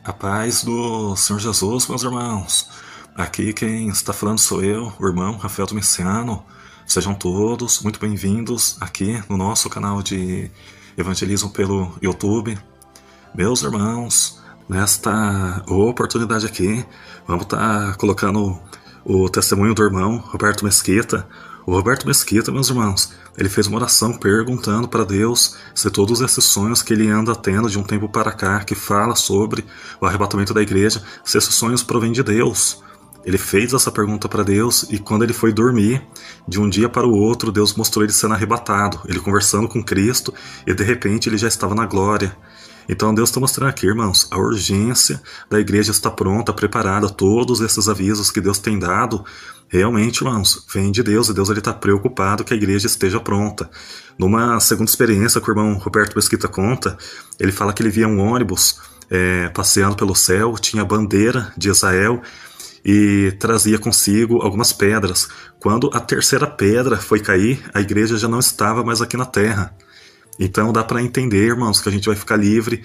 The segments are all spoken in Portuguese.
A paz do Senhor Jesus, meus irmãos. Aqui quem está falando sou eu, o irmão Rafael Domiciano. Sejam todos muito bem-vindos aqui no nosso canal de evangelismo pelo YouTube. Meus irmãos, nesta oportunidade aqui, vamos estar colocando o testemunho do irmão Roberto Mesquita. O Roberto Mesquita, meus irmãos, ele fez uma oração perguntando para Deus se todos esses sonhos que ele anda tendo de um tempo para cá, que fala sobre o arrebatamento da igreja, se esses sonhos provêm de Deus. Ele fez essa pergunta para Deus e quando ele foi dormir, de um dia para o outro, Deus mostrou ele sendo arrebatado, ele conversando com Cristo e de repente ele já estava na glória. Então Deus está mostrando aqui, irmãos, a urgência da igreja está pronta, preparada. Todos esses avisos que Deus tem dado, realmente, irmãos, vem de Deus. E Deus está preocupado que a igreja esteja pronta. Numa segunda experiência que o irmão Roberto Mesquita conta, ele fala que ele via um ônibus passeando pelo céu, tinha a bandeira de Israel e trazia consigo algumas pedras. Quando a terceira pedra foi cair, a igreja já não estava mais aqui na terra. Então dá para entender, irmãos, que a gente vai ficar livre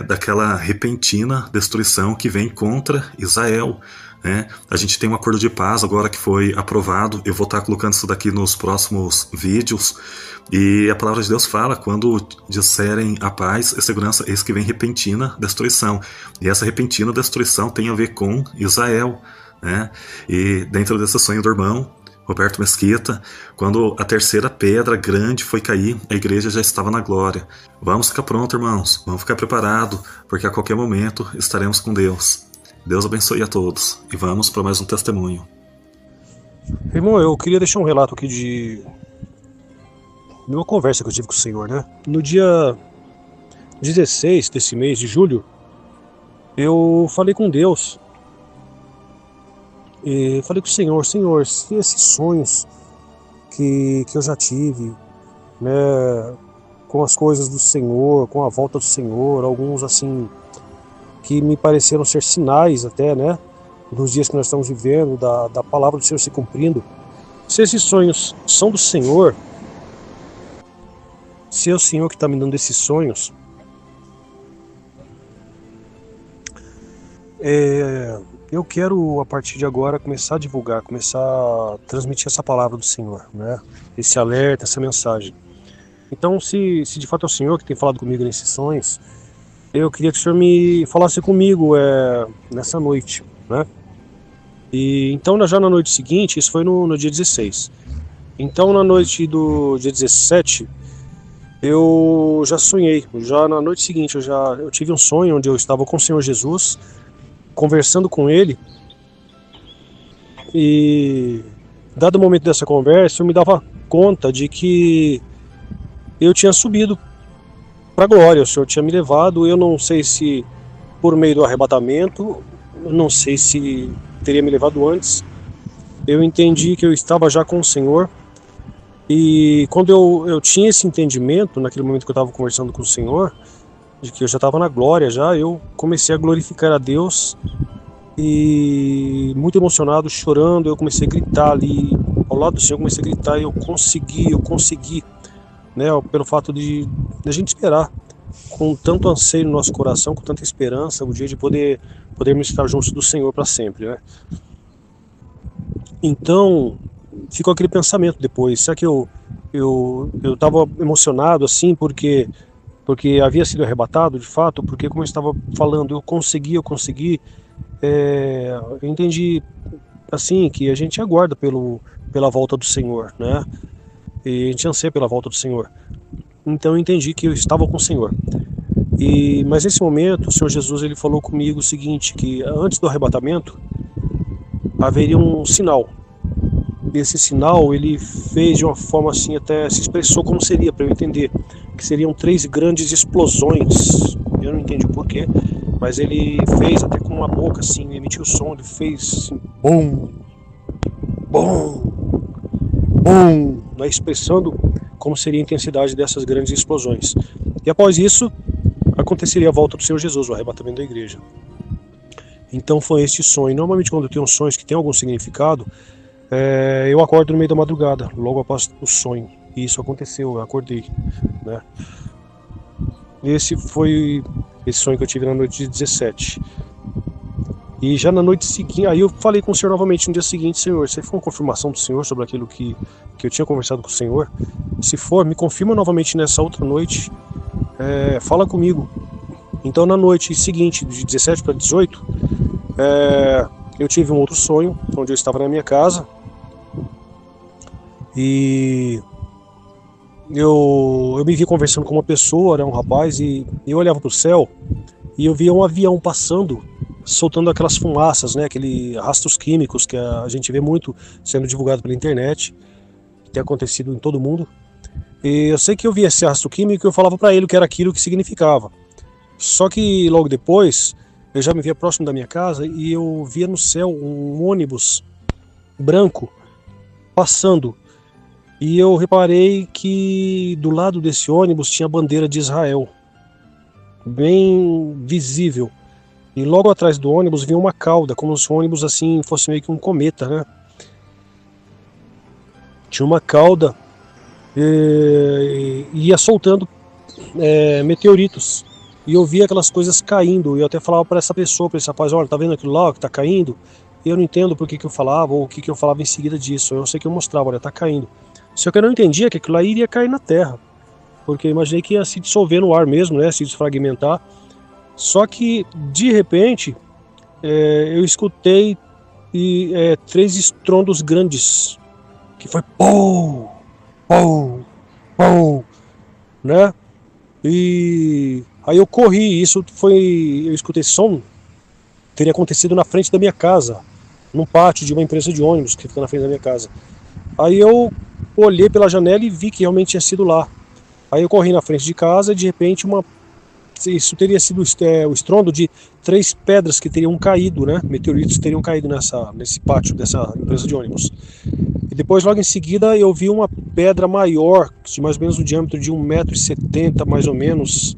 daquela repentina destruição que vem contra Israel. Né? A gente tem um acordo de paz agora que foi aprovado. Eu vou estar colocando isso daqui nos próximos vídeos. E a palavra de Deus fala, quando disserem a paz e segurança, eis que vem repentina destruição. E essa repentina destruição tem a ver com Israel. Né? E dentro desse sonho do irmão Roberto Mesquita, quando a terceira pedra grande foi cair, a igreja já estava na glória. Vamos ficar prontos, irmãos, vamos ficar preparados, porque a qualquer momento estaremos com Deus. Deus abençoe a todos e vamos para mais um testemunho. Irmão, eu queria deixar um relato aqui de uma conversa que eu tive com o Senhor, né? No dia 16 desse mês de julho, eu falei com Deus. E falei com o Senhor, se esses sonhos que eu já tive, né, com as coisas do Senhor, com a volta do Senhor, alguns assim, que me pareceram ser sinais até, né, dos dias que nós estamos vivendo, da palavra do Senhor se cumprindo, se esses sonhos são do Senhor, se é o Senhor que está me dando esses sonhos, eu quero, a partir de agora, começar a divulgar, começar a transmitir essa palavra do Senhor, né? Esse alerta, essa mensagem. Então, se de fato é o Senhor que tem falado comigo nesses sonhos, eu queria que o Senhor me falasse comigo nessa noite, né? E então, já na noite seguinte, isso foi no dia 16. Então, na noite do dia 17, eu já sonhei. Já na noite seguinte, eu tive um sonho onde eu estava com o Senhor Jesus, conversando com ele, e dado o momento dessa conversa eu me dava conta de que eu tinha subido para a glória, o Senhor tinha me levado. Eu não sei se por meio do arrebatamento, não sei se teria me levado antes. Eu entendi que eu estava já com o Senhor, e quando eu tinha esse entendimento, naquele momento que eu estava conversando com o Senhor, de que eu já estava na glória, eu comecei a glorificar a Deus e muito emocionado, chorando, eu comecei a gritar ali ao lado do Senhor, comecei a gritar e eu consegui, né, pelo fato de a gente esperar com tanto anseio no nosso coração, com tanta esperança, o dia de podermos estar juntos do Senhor para sempre, né? Então ficou aquele pensamento depois, será que eu estava emocionado assim porque havia sido arrebatado de fato, porque como eu estava falando, eu consegui, eu entendi assim que a gente aguarda pela volta do Senhor, né? E a gente anseia pela volta do Senhor. Então eu entendi que eu estava com o Senhor. Mas nesse momento o Senhor Jesus ele falou comigo o seguinte, que antes do arrebatamento haveria um sinal. Esse sinal ele fez de uma forma assim, até se expressou como seria, para eu entender, que seriam 3 grandes explosões. Eu não entendi o porquê, mas ele fez até com uma boca assim, emitiu o som, ele fez assim, bum, bum, bum, né, expressando como seria a intensidade dessas grandes explosões. E após isso, aconteceria a volta do Senhor Jesus, o arrebatamento da igreja. Então foi este sonho. Normalmente quando eu tenho sonhos que tem algum significado, eu acordo no meio da madrugada, logo após o sonho. E isso aconteceu, eu acordei, né? Esse foi esse sonho que eu tive na noite de 17. E já na noite seguinte, aí eu falei com o Senhor novamente no dia seguinte: Senhor, se foi uma confirmação do Senhor sobre aquilo que eu tinha conversado com o Senhor? Se for, me confirma novamente nessa outra noite, fala comigo. Então na noite seguinte, de 17 para 18, eu tive um outro sonho, onde eu estava na minha casa, e eu me vi conversando com uma pessoa, era um rapaz, e eu olhava para o céu, e eu via um avião passando, soltando aquelas fumaças, né, aqueles rastros químicos que a gente vê muito sendo divulgado pela internet, que tem acontecido em todo mundo. E eu sei que eu via esse rastro químico e eu falava para ele o que era aquilo, que significava. Só que logo depois, eu já me via próximo da minha casa e eu via no céu um ônibus branco passando. E eu reparei que do lado desse ônibus tinha a bandeira de Israel, bem visível. E logo atrás do ônibus vinha uma cauda, como se o ônibus assim fosse meio que um cometa, né? Tinha uma cauda e ia soltando meteoritos. E eu via aquelas coisas caindo. E eu até falava para essa pessoa, para esse rapaz: olha, tá vendo aquilo lá que tá caindo? E eu não entendo por que eu falava, ou o que eu falava em seguida disso. Eu sei que eu mostrava: olha, tá caindo. Só que eu não entendia que aquilo lá iria cair na terra, porque eu imaginei que ia se dissolver no ar mesmo, né? Se desfragmentar. Só que, de repente, eu escutei 3 estrondos grandes, que foi pou, pou, pou, né? E aí eu corri, eu escutei esse som, teria acontecido na frente da minha casa, num pátio de uma empresa de ônibus que fica na frente da minha casa. Aí eu olhei pela janela e vi que realmente tinha sido lá. Aí eu corri na frente de casa e de repente isso teria sido o estrondo de 3 pedras que teriam caído, né? Meteoritos teriam caído nesse pátio dessa empresa de ônibus. E depois, logo em seguida, eu vi uma pedra maior, de mais ou menos o diâmetro de 1,70 m, mais ou menos,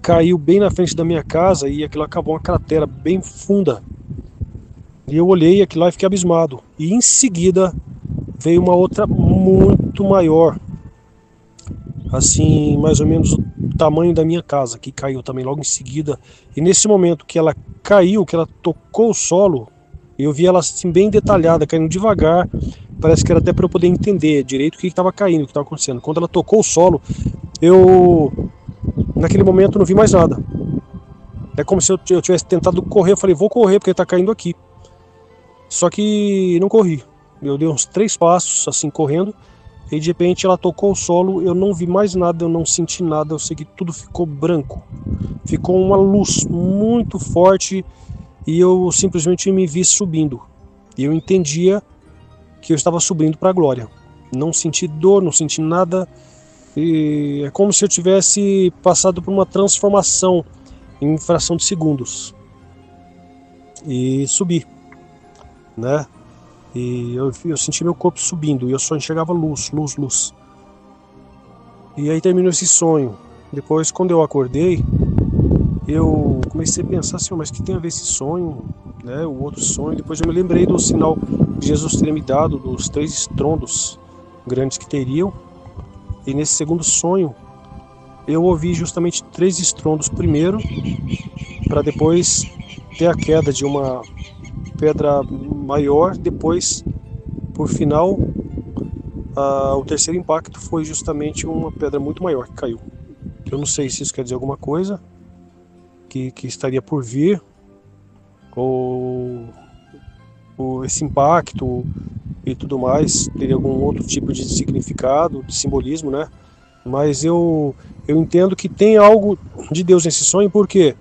caiu bem na frente da minha casa e aquilo acabou uma cratera bem funda. E eu olhei aquilo lá e fiquei abismado. E em seguida veio uma outra muito maior, assim, mais ou menos o tamanho da minha casa, que caiu também logo em seguida. E nesse momento que ela caiu, que ela tocou o solo, eu vi ela assim bem detalhada, caindo devagar. Parece que era até para eu poder entender direito o que estava caindo, o que estava acontecendo. Quando ela tocou o solo, naquele momento não vi mais nada. É como se eu tivesse tentado correr. Eu falei: vou correr porque está caindo aqui. Só que não corri. Eu dei uns 3 passos assim correndo. E de repente ela tocou o solo, eu não vi mais nada, eu não senti nada, eu sei que tudo ficou branco. Ficou uma luz muito forte e eu simplesmente me vi subindo. E eu entendia que eu estava subindo para a glória. Não senti dor, não senti nada. E é como se eu tivesse passado por uma transformação em fração de segundos. E subi, né? E eu senti meu corpo subindo e eu só enxergava luz, luz, luz. E aí terminou esse sonho. Depois, quando eu acordei, eu comecei a pensar assim: mas que tem a ver esse sonho, né? O outro sonho. Depois eu me lembrei do sinal que Jesus teria me dado, dos 3 estrondos grandes que teriam. E nesse segundo sonho, eu ouvi justamente 3 estrondos primeiro, para depois ter a queda de uma pedra maior. Depois, por final, o terceiro impacto foi justamente uma pedra muito maior que caiu. Eu não sei se isso quer dizer alguma coisa que estaria por vir, ou esse impacto e tudo mais teria algum outro tipo de significado, de simbolismo, né? Mas eu entendo que tem algo de Deus nesse sonho, porque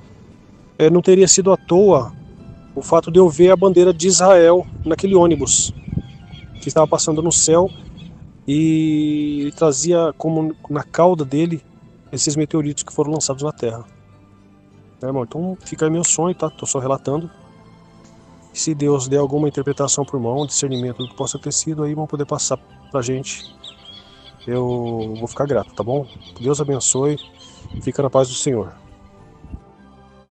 não teria sido à toa o fato de eu ver a bandeira de Israel naquele ônibus que estava passando no céu e ele trazia como na cauda dele esses meteoritos que foram lançados na Terra. Irmão, então fica aí meu sonho, tá? Tô só relatando. E se Deus der alguma interpretação por mão, discernimento do que possa ter sido, aí vão poder passar pra gente. Eu vou ficar grato, tá bom? Deus abençoe. Fica na paz do Senhor.